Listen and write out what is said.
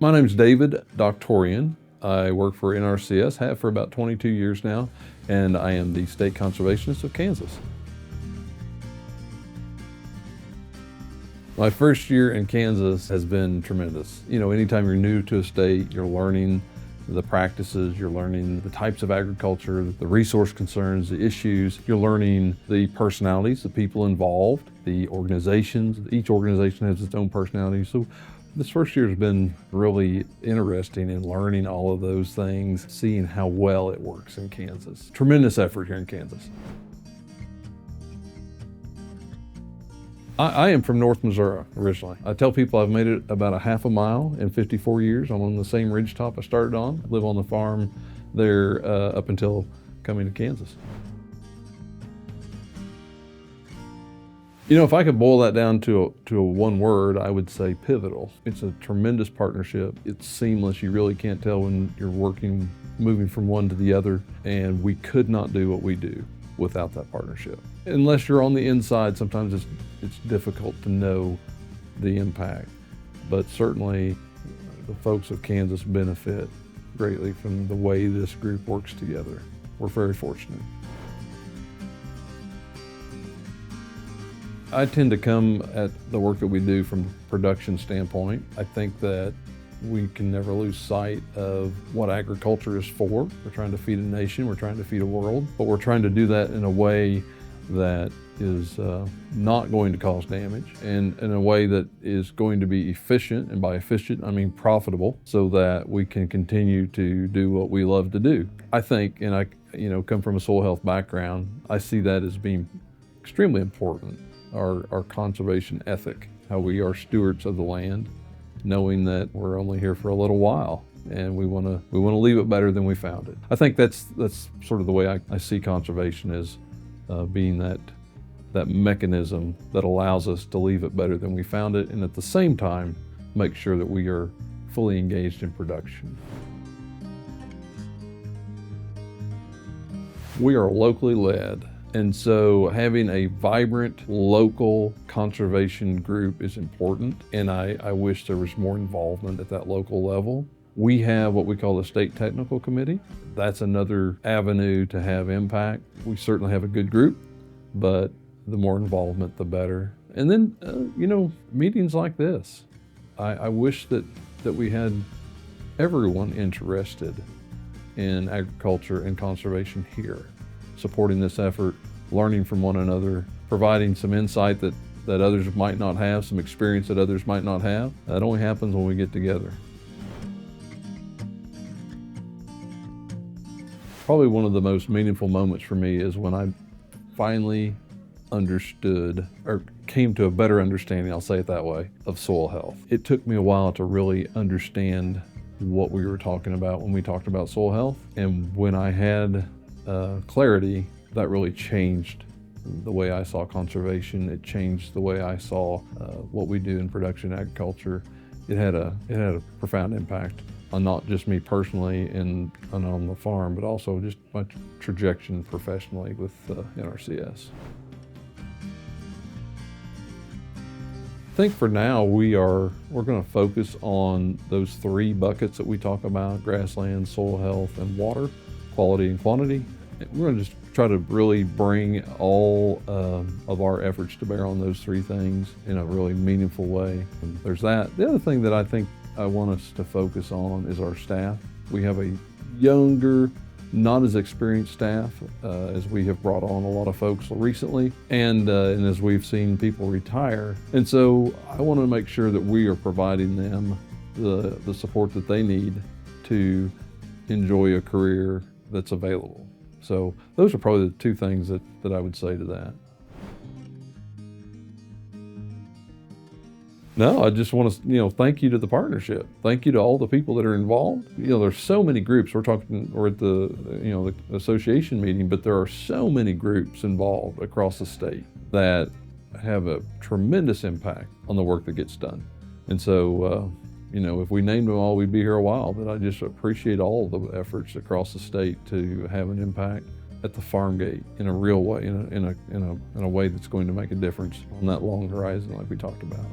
My name's David Doctorian. I work for NRCS, have for about 22 years now, and I am the State Conservationist of Kansas. My first year in Kansas has been tremendous. Anytime you're new to a state, you're learning the practices, you're learning the types of agriculture, the resource concerns, the issues. You're learning the personalities, the people involved, the organizations. Each organization has its own personality. So this first year has been really interesting in learning all of those things, seeing how well it works in Kansas. Tremendous effort here in Kansas. I am from North Missouri originally. I tell people I've made it about a half a mile in 54 years. I'm on the same ridgetop I started on. I live on the farm there up until coming to Kansas. If I could boil that down to a one word, I would say pivotal. It's a tremendous partnership. It's seamless. You really can't tell when you're moving from one to the other, and we could not do what we do without that partnership. Unless you're on the inside, sometimes it's difficult to know the impact. But certainly the folks of Kansas benefit greatly from the way this group works together. We're very fortunate. I tend to come at the work that we do from a production standpoint. I think that we can never lose sight of what agriculture is for. We're trying to feed a nation, we're trying to feed a world, but we're trying to do that in a way that is not going to cause damage, and in a way that is going to be efficient, and by efficient I mean profitable, so that we can continue to do what we love to do. I think, and I come from a soil health background, I see that as being extremely important. Our conservation ethic, how we are stewards of the land, knowing that we're only here for a little while, and we want to leave it better than we found it. I think that's sort of the way I see conservation as being that mechanism that allows us to leave it better than we found it, and at the same time make sure that we are fully engaged in production. We are locally led. And so having a vibrant local conservation group is important, and I wish there was more involvement at that local level. We have what we call the State Technical Committee. That's another avenue to have impact. We certainly have a good group, but the more involvement, the better. And then, meetings like this. I wish that we had everyone interested in agriculture and conservation here, supporting this effort, learning from one another, providing some insight that others might not have, some experience that others might not have. That only happens when we get together. Probably one of the most meaningful moments for me is when I finally understood, or came to a better understanding, I'll say it that way, of soil health. It took me a while to really understand what we were talking about when we talked about soil health, and when I had clarity, that really changed the way I saw conservation. It changed the way I saw what we do in production agriculture. It had a profound impact on not just me personally and on the farm, but also just my trajectory professionally with NRCS. I think for now we're going to focus on those three buckets that we talk about: grassland, soil health, and water quality and quantity. We're going to just try to really bring all of our efforts to bear on those three things in a really meaningful way. And there's that. The other thing that I think I want us to focus on is our staff. We have a younger, not as experienced staff, as we have brought on a lot of folks recently, and as we've seen people retire. And so I want to make sure that we are providing them the support that they need to enjoy a career that's available. So those are probably the two things that I would say to that. No, I just want to, thank you to the partnership. Thank you to all the people that are involved. There's so many groups. We're at the, the association meeting, but there are so many groups involved across the state that have a tremendous impact on the work that gets done. And so, if we named them all, we'd be here a while, but I just appreciate all the efforts across the state to have an impact at the farm gate in a real way, in a way that's going to make a difference on that long horizon like we talked about.